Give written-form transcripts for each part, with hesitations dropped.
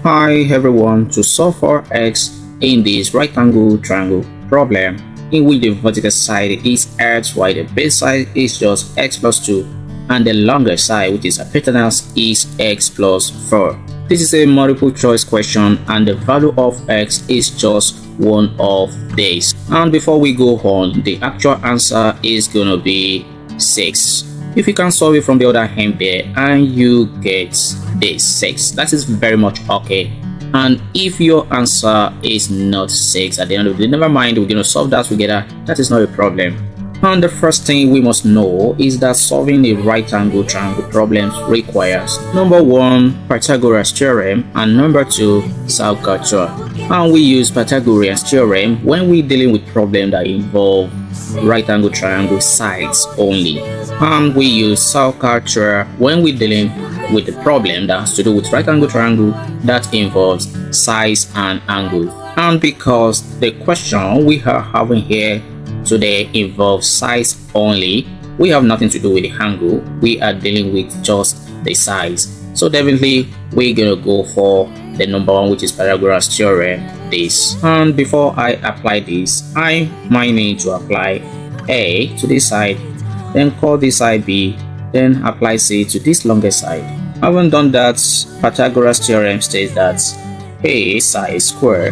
Hi everyone, to solve for x in this right angle triangle problem in which the vertical side is x while the base side is just x plus 2 and the longer side, which is hypotenuse, is x plus 4. This is a multiple choice question and the value of x is just one of these. And before we go on, the actual answer is gonna be 6. If you can solve it from the other hand there and you get this 6, that is very much okay. And if your answer is not 6 at the end of the day, never mind, we're going to solve that together. That is not a problem. And the first thing we must know is that solving a right angle triangle problems requires number 1, Pythagorean theorem, and number 2, Sauerkraut. And we use Pythagorean theorem when we're dealing with problems that involve right angle triangle sides only, and we use Sauerkraut when we're dealing with the problem that has to do with right angle triangle that involves sides and angle. And because the question we are having here today involves sides only, we have nothing to do with the angle, we are dealing with just the sides. So definitely we're gonna go for the number 1, which is Pythagorean theorem, this. And before I apply this, I might need to apply A to this side, then call this side B, then apply C to this longer side. Having done that, Pythagorean theorem states that A side square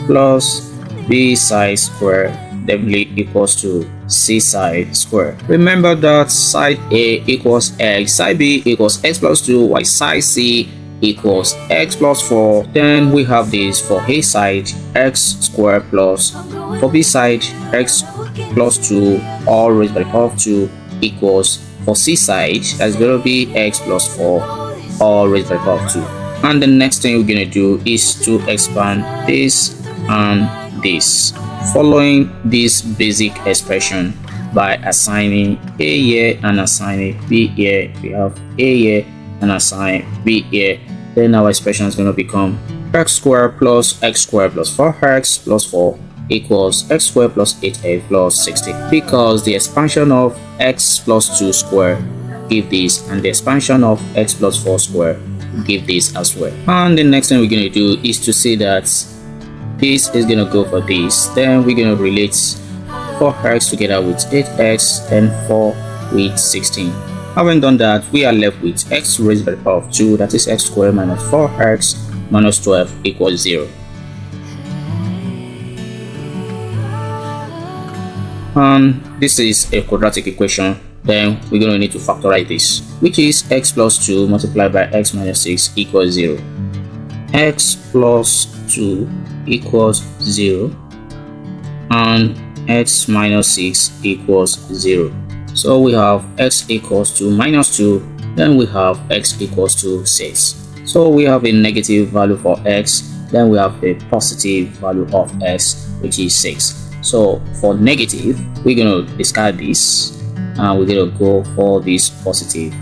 plus B side square definitely equals to C side square. Remember that side A equals x, side B equals x plus 2, while side C equals x plus 4. Then we have this for A side, x squared plus, for B side, x plus 2 all raised by the power of 2 equals, for C side, that's going to be x plus 4 all raised by the power of 2. And the next thing we're going to do is to expand this and this, following this basic expression by assigning A here and assigning B here. We have A here and assign B here. Then our expression is going to become x squared plus 4x plus 4 equals x squared plus 8x plus 60, because the expansion of x plus 2 square give this, and the expansion of x plus 4 square give this as well. And the next thing we're going to do is to say that this is going to go for this, then we're going to relate 4x together with 8x and 4 with 16. Having done that, we are left with x raised by the power of 2, that is x squared minus 4x minus 12 equals 0. And this is a quadratic equation. Then we're going to need to factorize this, which is x plus 2 multiplied by x minus 6 equals 0. X plus 2 equals 0 and x minus 6 equals 0. So we have x equals to minus 2, then we have x equals to 6. So we have a negative value for x, then we have a positive value of x, which is 6. So for negative, we're going to discard this and we're going to go for this positive.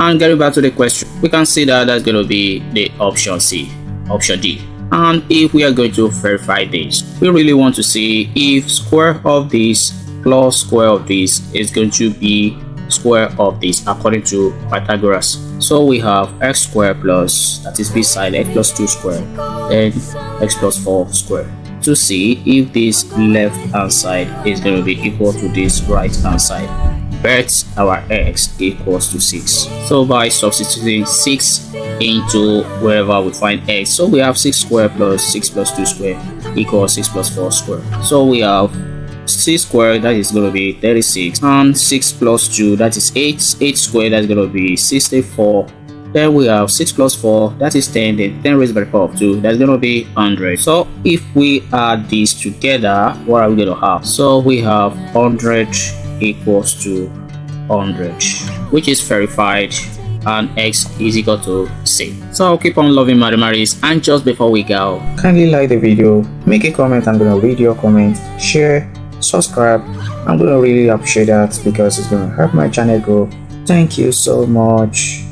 And getting back to the question, we can see that that's going to be the option D. And if we are going to verify this, we really want to see if square of this plus square of this is going to be square of this according to Pythagoras. So we have x squared plus, that is b side, x plus 2 square, then x plus 4 square, to see if this left hand side is going to be equal to this right hand side. But our x equals to 6. So by substituting 6 into wherever we find x, so we have 6 square plus 6 plus 2 square equals 6 plus 4 square. So we have 6 squared, that is going to be 36, and 6 plus 2, that is 8 squared, that's going to be 64. Then we have 6 plus 4, that is 10, then 10 raised by the power of 2, that's going to be 100. So if we add these together, what are we going to have? So we have 100 equals to 100, which is verified, and x is equal to 6. So keep on loving mathematics. And just before we go, kindly like the video, make a comment, I'm gonna read your comment, share, subscribe. I'm gonna really appreciate that because it's gonna help my channel grow. Thank you so much.